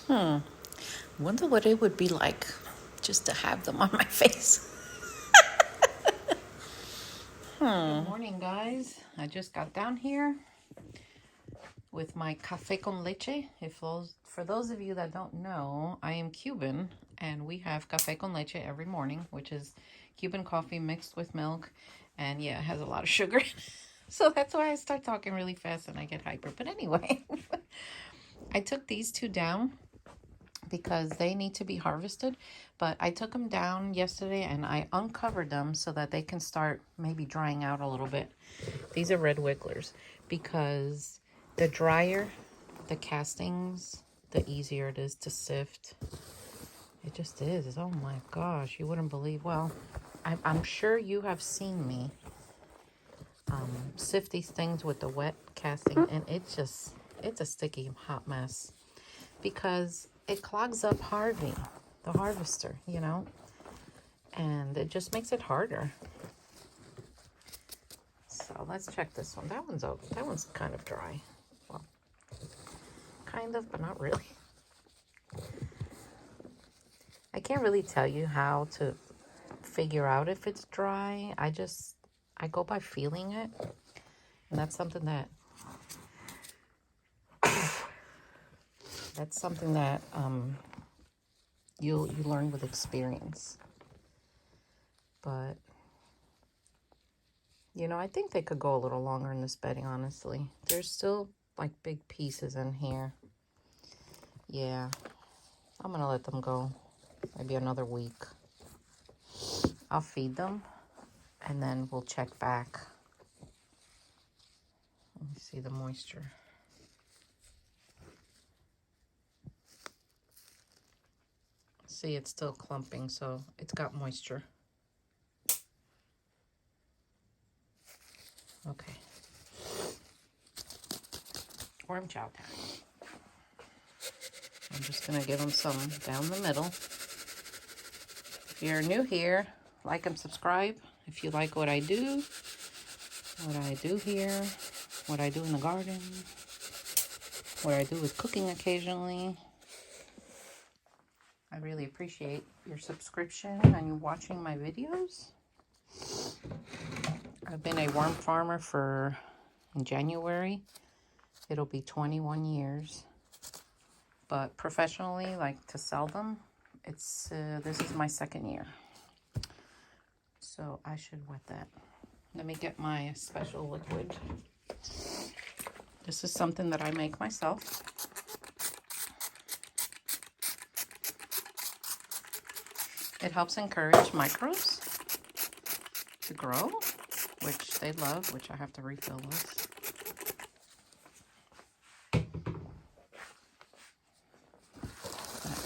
Wonder what it would be like just to have them on my face. Good morning, guys. I just got down here with my café con leche. For those of you that don't know, I am Cuban, and we have café con leche every morning, which is Cuban coffee mixed with milk, and yeah, it has a lot of sugar. So that's why I start talking really fast and I get hyper. But anyway, I took these two down because they need to be harvested, but I took them down yesterday and I uncovered them so that they can start maybe drying out a little bit. These are red wigglers because the drier the castings, the easier it is to sift. It just is. Oh my gosh, you wouldn't believe. Well, I'm sure you have seen me sift these things with the wet casting, and it's a sticky hot mess because it clogs up the harvester, and it just makes it harder. So let's check this one. That one's kind of dry. Well, kind of, but not really. I can't really tell you how to figure out if it's dry. I go by feeling it, and that's something that you learn with experience. But I think they could go a little longer in this bedding, honestly. There's still like big pieces in here. Yeah, I'm gonna let them go maybe another week. I'll feed them and then we'll check back. Let me see the moisture. See, it's still clumping, so it's got moisture. Okay. Worm chow time. I'm just gonna give them some down the middle. If you're new here, like and subscribe. If you like what I do here, what I do in the garden, what I do with cooking occasionally. I really appreciate your subscription and you watching my videos. I've been a worm farmer in January. It'll be 21 years. But professionally, like to sell them, this is my second year. So I should wet that. Let me get my special liquid. This is something that I make myself. It helps encourage microbes to grow, which they love, which I have to refill this.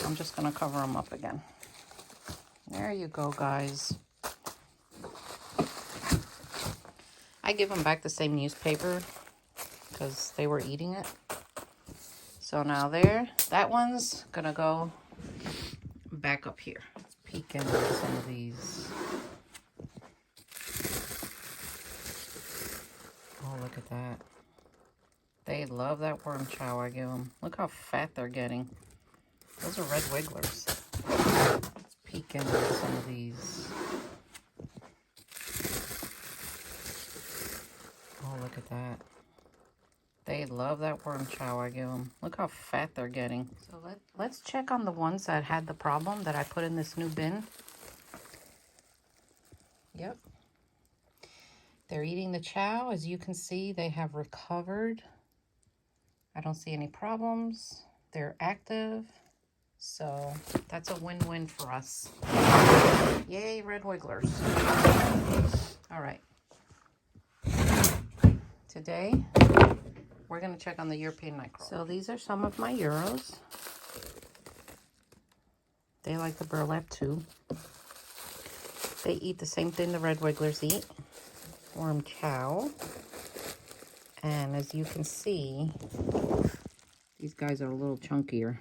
I'm just gonna cover them up again. There you go, guys. I give them back the same newspaper because they were eating it. So now that one's gonna go back up here. Let's peek into some of these. Oh, look at that. They love that worm chow I give them. Look how fat they're getting. Those are red wigglers. Let's peek into some of these. Oh, look at that. They love that worm chow I give them. Look how fat they're getting. So let's check on the ones that had the problem that I put in this new bin. Yep. They're eating the chow. As you can see, they have recovered. I don't see any problems. They're active. So that's a win-win for us. Yay, red wigglers. All right. Today, we're going to check on the European nightcrawlers. So these are some of my Euros. They like the burlap too. They eat the same thing the red wigglers eat. Worm chow. And as you can see, these guys are a little chunkier.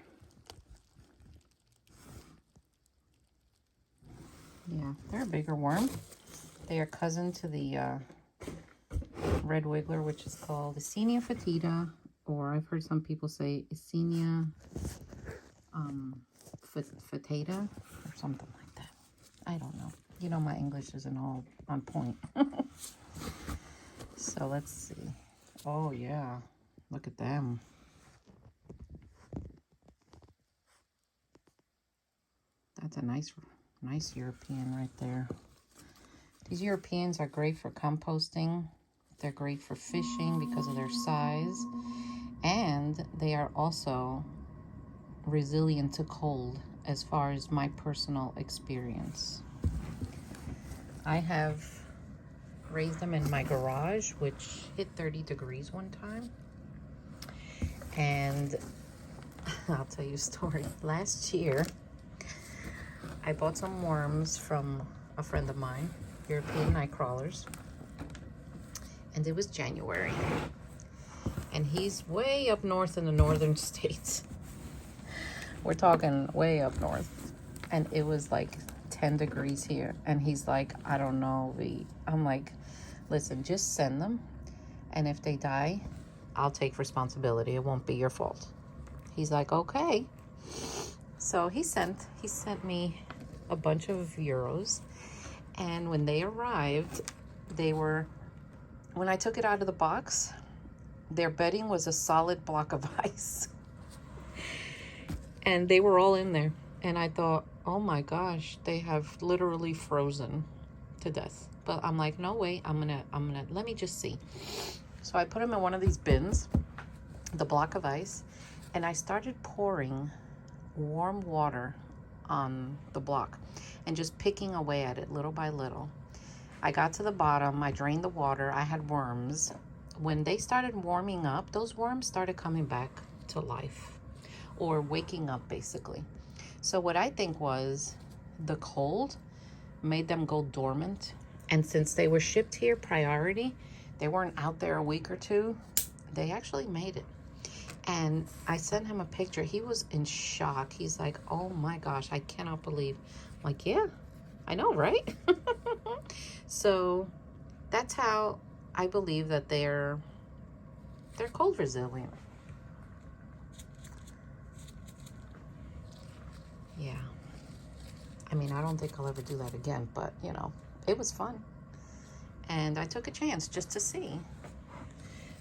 Yeah, they're a bigger worm. They are cousin to the red wiggler, which is called Eisenia fetida, or I've heard some people say Eisenia fajita or something like that. I don't know. You know, my English isn't all on point. So let's see. Oh yeah, look at them. That's a nice European right there. These Europeans are great for composting. They're great for fishing because of their size. And they are also resilient to cold as far as my personal experience. I have raised them in my garage, which hit 30 degrees one time. And I'll tell you a story. Last year, I bought some worms from a friend of mine, European nightcrawlers. And it was January. And he's way up north in the northern states. We're talking way up north. And it was like 10 degrees here. And he's like, I don't know, V. I'm like, listen, just send them. And if they die, I'll take responsibility. It won't be your fault. He's like, okay. So he sent me a bunch of euros. And when they arrived, when I took it out of the box, their bedding was a solid block of ice. And they were all in there. And I thought, oh my gosh, they have literally frozen to death. But I'm like, no, wait, I'm gonna, let me just see. So I put them in one of these bins, the block of ice, and I started pouring warm water on the block and just picking away at it little by little. I got to the bottom, I drained the water, I had worms. When they started warming up, those worms started coming back to life, or waking up basically. So what I think was the cold made them go dormant. And since they were shipped here priority, they weren't out there a week or two, they actually made it. And I sent him a picture. He was in shock. He's like, oh my gosh, I cannot believe. I'm like, yeah, I know, right? So that's how I believe that they're cold resilient. Yeah. I mean, I don't think I'll ever do that again, but you know, it was fun. And I took a chance just to see.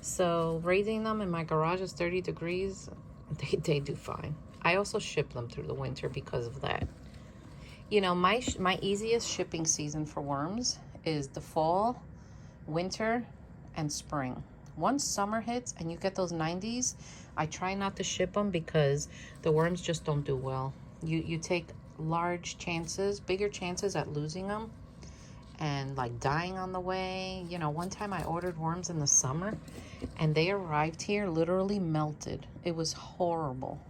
So raising them in my garage is 30 degrees. They do fine. I also ship them through the winter because of that. You know, my easiest shipping season for worms is the fall, winter, and spring. Once summer hits and you get those 90s, I try not to ship them because the worms just don't do well. You take large chances, bigger chances at losing them and like dying on the way. You know, one time I ordered worms in the summer and they arrived here literally melted. It was horrible.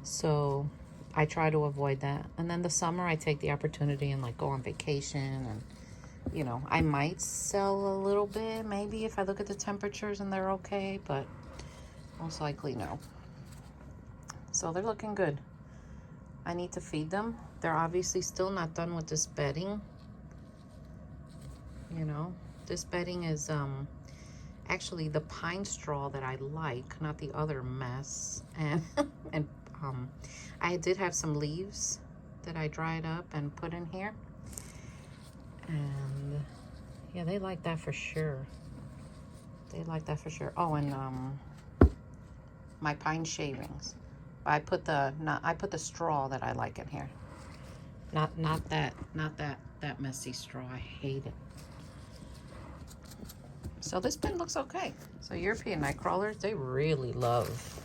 So I try to avoid that. And then the summer I take the opportunity and like go on vacation, and you know, I might sell a little bit maybe if I look at the temperatures and they're okay, but most likely no. So they're looking good. I need to feed them. They're obviously still not done with this bedding. You know, this bedding is actually the pine straw that I like, not the other mess. And I did have some leaves that I dried up and put in here. And yeah, they like that for sure. They like that for sure. Oh, and my pine shavings. I put the straw that I like in here. Not that messy straw. I hate it. So this bin looks okay. So European nightcrawlers, they really love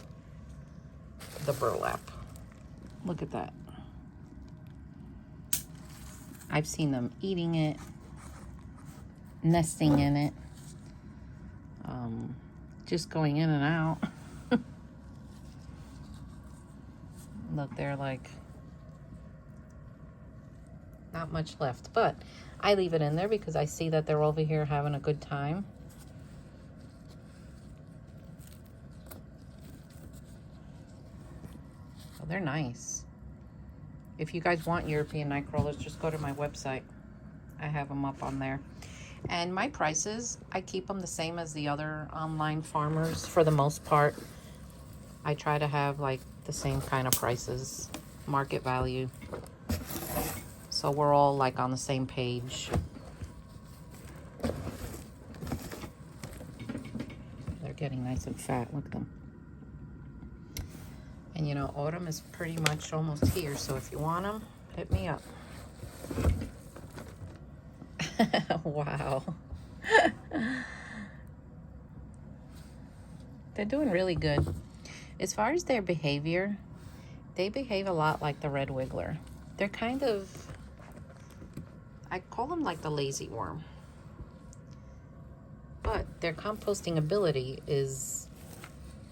the burlap. Look at that. I've seen them eating it, nesting in it, just going in and out. Look, they're like not much left, but I leave it in there because I see that they're over here having a good time. So they're nice. If you guys want European nightcrawlers, just go to my website. I have them up on there. And my prices, I keep them the same as the other online farmers for the most part. I try to have like the same kind of prices market value. So we're all like on the same page. They're getting nice and fat. Look at them. And you know, autumn is pretty much almost here. So if you want them, hit me up. Wow. They're doing really good. As far as their behavior, they behave a lot like the red wiggler. They're kind of, I call them like the lazy worm. But their composting ability is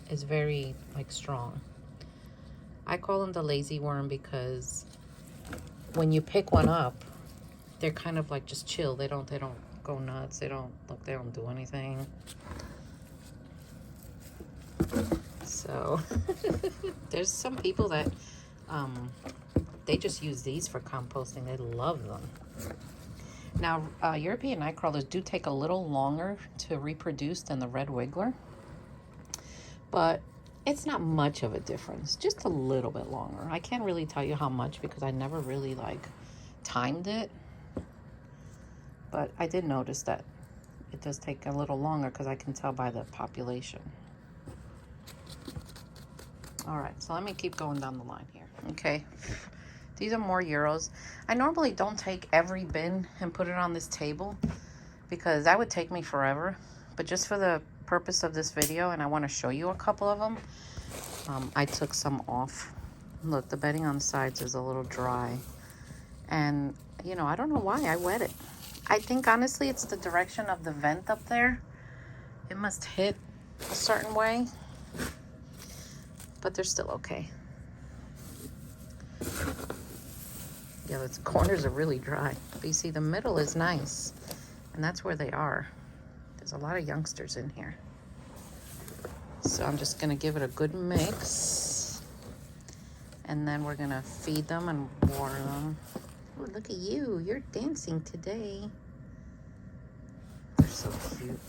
very like strong. I call them the lazy worm because when you pick one up, they're kind of like just chill. They don't go nuts. They don't do anything. So there's some people that they just use these for composting. They love them. Now, European nightcrawlers do take a little longer to reproduce than the red wiggler, but it's not much of a difference, just a little bit longer. I can't really tell you how much because I never really like timed it, but I did notice that it does take a little longer because I can tell by the population. All right, so let me keep going down the line here. Okay, these are more Euros. I normally don't take every bin and put it on this table because that would take me forever. But just for the purpose of this video, and I want to show you a couple of them, I took some off. Look, the bedding on the sides is a little dry. And, you know, I don't know why I wet it. I think, honestly, it's the direction of the vent up there. It must hit a certain way. But they're still okay. Yeah, the corners are really dry. But you see, the middle is nice. And that's where they are. There's a lot of youngsters in here. So I'm just going to give it a good mix. And then we're going to feed them and water them. Oh, look at you. You're dancing today. They're so cute.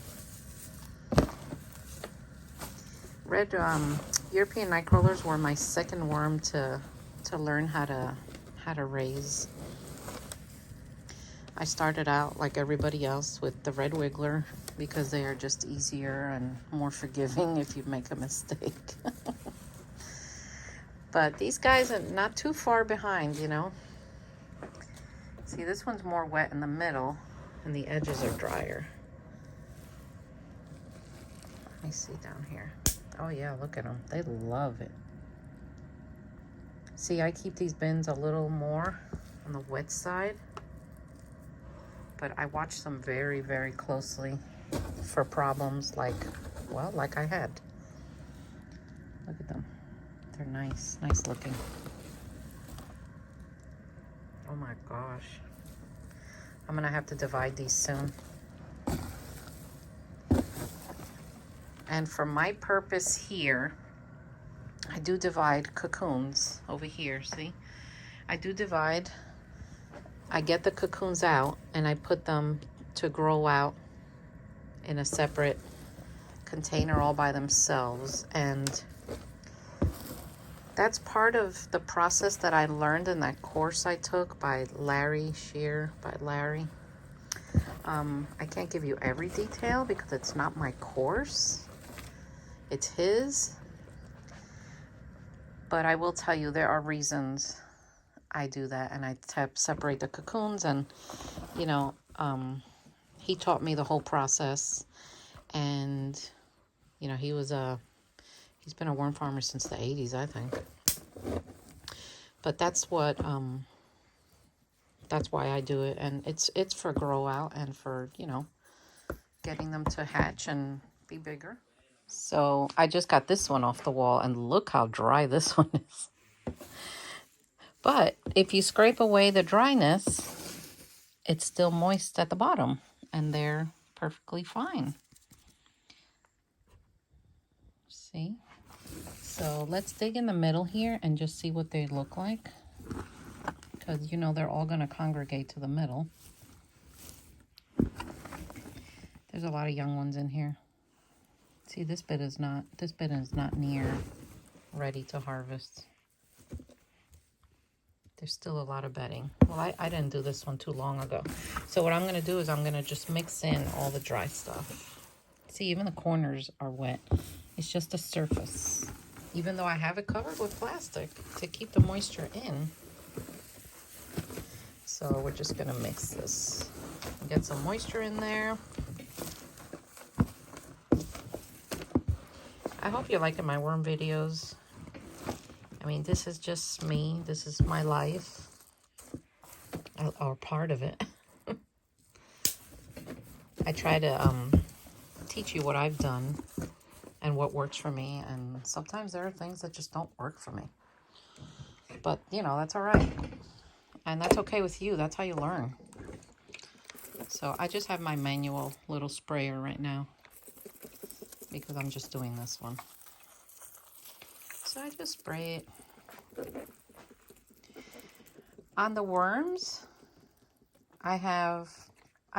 Red European nightcrawlers were my second worm to learn how to raise. I started out like everybody else with the red wiggler because they are just easier and more forgiving if you make a mistake. But these guys are not too far behind, you know. See, this one's more wet in the middle and the edges are drier. Let me see down here. Oh yeah, look at them. They love it. See, I keep these bins a little more on the wet side, but I watch them very, very closely for problems like I had. Look at them. They're nice looking. Oh my gosh. I'm gonna have to divide these soon. And for my purpose here, I do divide cocoons over here, see? I do divide. I get the cocoons out and I put them to grow out in a separate container all by themselves. And that's part of the process that I learned in that course I took by Larry Shear, I can't give you every detail because it's not my course. It's his. But I will tell you there are reasons I do that, and I separate the cocoons, and you know, he taught me the whole process. And you know, he's been a worm farmer since the 80s, I think. But that's why I do it, and it's for grow out and for, you know, getting them to hatch and be bigger. So I just got this one off the wall, and look how dry this one is. But if you scrape away the dryness, it's still moist at the bottom, and they're perfectly fine. See? So let's dig in the middle here and just see what they look like. Because, you know, they're all going to congregate to the middle. There's a lot of young ones in here. See, this bin is not near ready to harvest. There's still a lot of bedding. Well, I didn't do this one too long ago. So what I'm going to do is I'm going to just mix in all the dry stuff. See, even the corners are wet. It's just the surface. Even though I have it covered with plastic to keep the moisture in. So we're just going to mix this. Get some moisture in there. I hope you're liking my worm videos. I mean, this is just me. This is my life. Or part of it. I try to teach you what I've done and what works for me. And sometimes there are things that just don't work for me. But, you know, that's all right. And that's okay with you. That's how you learn. So I just have my manual little sprayer right now because I'm just doing this one. So I just spray it. On the worms, I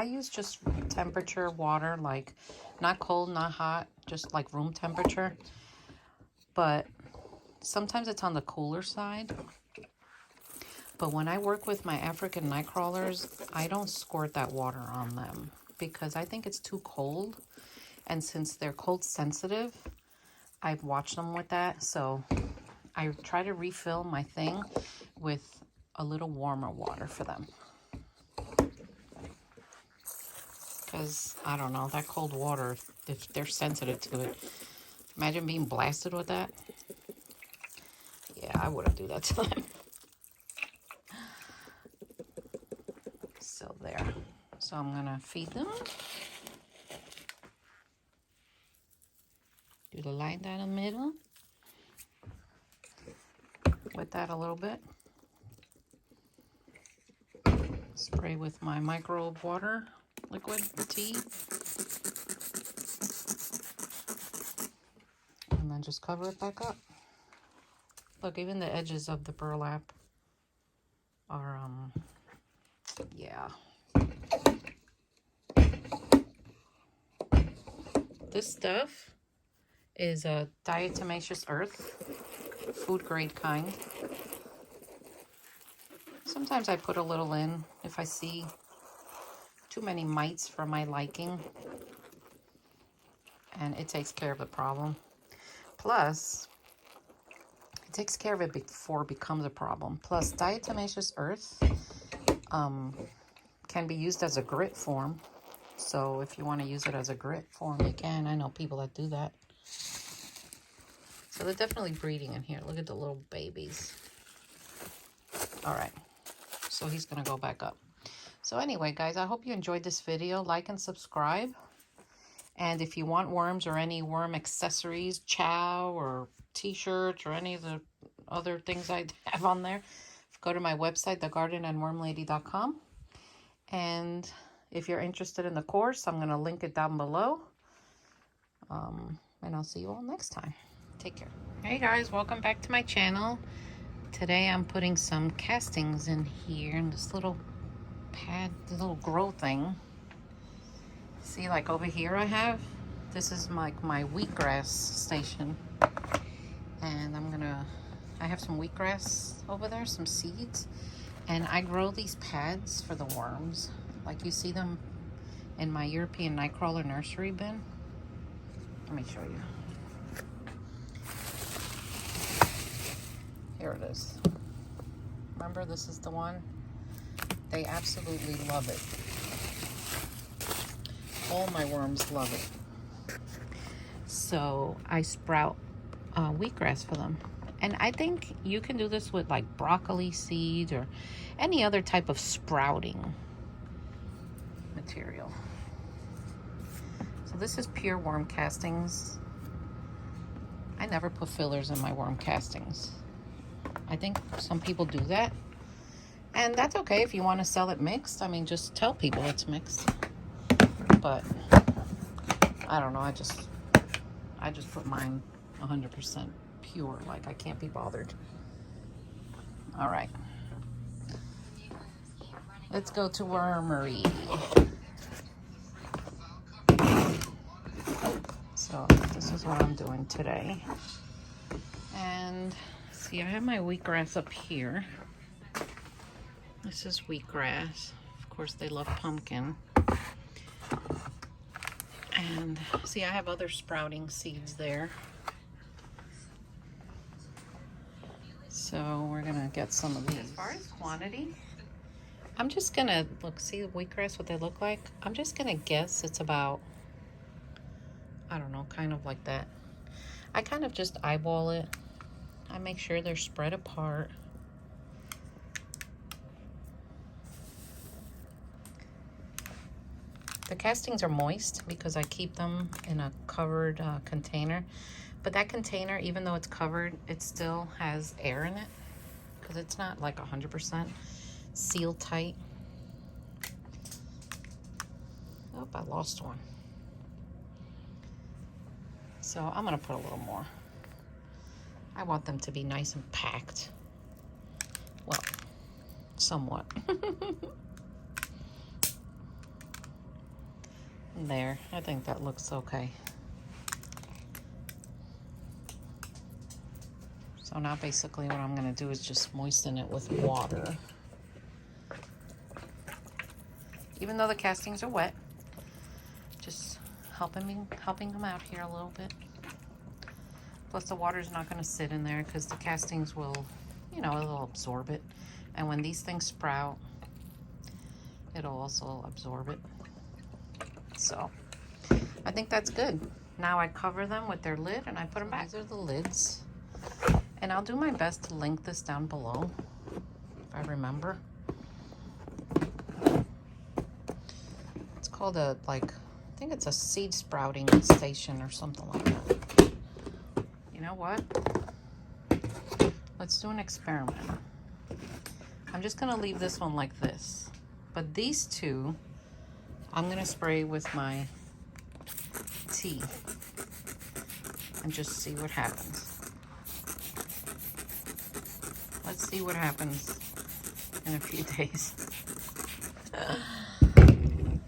use just temperature water, like not cold, not hot, just like room temperature. But sometimes it's on the cooler side. But when I work with my African nightcrawlers, I don't squirt that water on them because I think it's too cold. And since they're cold sensitive, I've watched them with that. So I try to refill my thing with a little warmer water for them. Because, I don't know, that cold water, if they're sensitive to it, imagine being blasted with that. Yeah, I wouldn't do that to them. So there. So I'm going to feed them. Do the line down the middle. Wet that a little bit. Spray with my microbe water liquid tea. And then just cover it back up. Look, even the edges of the burlap are, yeah. This stuff is a diatomaceous earth, food grade kind. Sometimes I put a little in if I see too many mites for my liking. And it takes care of the problem. Plus, it takes care of it before it becomes a problem. Plus, diatomaceous earth can be used as a grit form. So if you want to use it as a grit form, you can. I know people that do that. So they're definitely breeding in here. Look at the little babies. All right. So he's going to go back up. So anyway, guys, I hope you enjoyed this video. Like and subscribe. And if you want worms or any worm accessories, chow or t-shirts or any of the other things I have on there, go to my website, thegardenandwormlady.com. And if you're interested in the course, I'm going to link it down below. And I'll see you all next time. Take care. Hey guys, welcome back to my channel. Today I'm putting some castings in here in this little pad, the little grow thing. See, like over here this is my wheatgrass station. And I have some wheatgrass over there, some seeds. And I grow these pads for the worms. Like you see them in my European nightcrawler nursery bin. Let me show you. Here it is. Remember, this is the one? They absolutely love it. All my worms love it. So I sprout wheatgrass for them. And I think you can do this with like broccoli seeds or any other type of sprouting material. So this is pure worm castings. I never put fillers in my worm castings. I think some people do that. And that's okay if you want to sell it mixed. I mean, just tell people it's mixed. But I don't know, I just put mine 100% pure, like I can't be bothered. All right, let's go to wormery. So this is what I'm doing today. And see, I have my wheatgrass up here. This is wheatgrass. Of course, they love pumpkin. And see, I have other sprouting seeds there. So we're gonna get some of these. As far as quantity, I'm just gonna look, see the wheatgrass, what they look like? I'm just gonna guess it's about, I don't know, kind of like that. I kind of just eyeball it. I make sure they're spread apart. The castings are moist because I keep them in a covered container. But that container, even though it's covered, it still has air in it because it's not like 100% sealed tight. Oh, I lost one. So I'm gonna put a little more. I want them to be nice and packed. Well, somewhat. There, I think that looks okay. So now basically what I'm gonna do is just moisten it with water. Even though the castings are wet, just helping them out here a little bit. Plus the water's not gonna sit in there because the castings will, you know, it'll absorb it. And when these things sprout, it'll also absorb it. So I think that's good. Now I cover them with their lid and I put them back. These are the lids. And I'll do my best to link this down below, if I remember. It's called a, like, I think it's a seed sprouting station or something like that. You know what? Let's do an experiment. I'm just gonna leave this one like this. But these two, I'm gonna spray with my tea and just see what happens. Let's see what happens in a few days.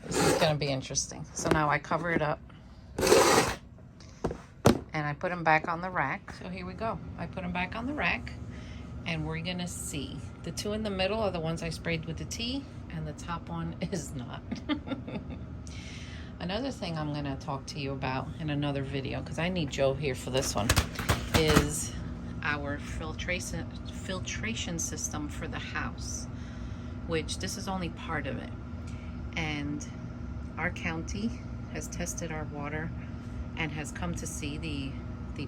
This is gonna be interesting. So now I cover it up and I put them back on the rack. So here we go. I put them back on the rack and we're gonna see. The two in the middle are the ones I sprayed with the tea and the top one is not. Another thing I'm gonna talk to you about in another video, because I need Joe here for this one, is our filtration system for the house, which this is only part of it. And our county has tested our water and has come to see the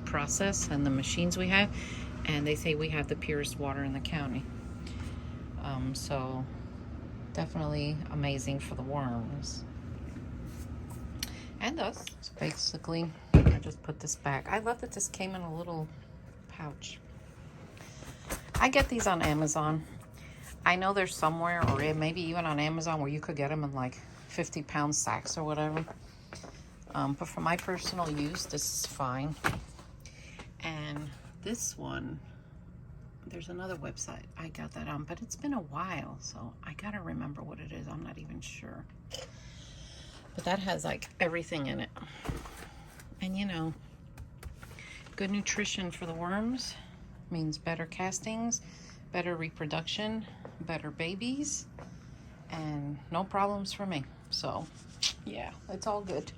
process and the machines we have, and they say we have the purest water in the county. So definitely amazing for the worms and us. So basically I just put this back. I love that this came in a little pouch. I get these on Amazon. I know there's somewhere, or maybe even on Amazon, where you could get them in like 50-pound sacks or whatever. But for my personal use, this is fine. And this one, there's another website I got that on, but it's been a while, so I gotta remember what it is. I'm not even sure. But that has like everything in it. And you know, good nutrition for the worms means better castings, better reproduction, better babies, and no problems for me. So yeah, it's all good.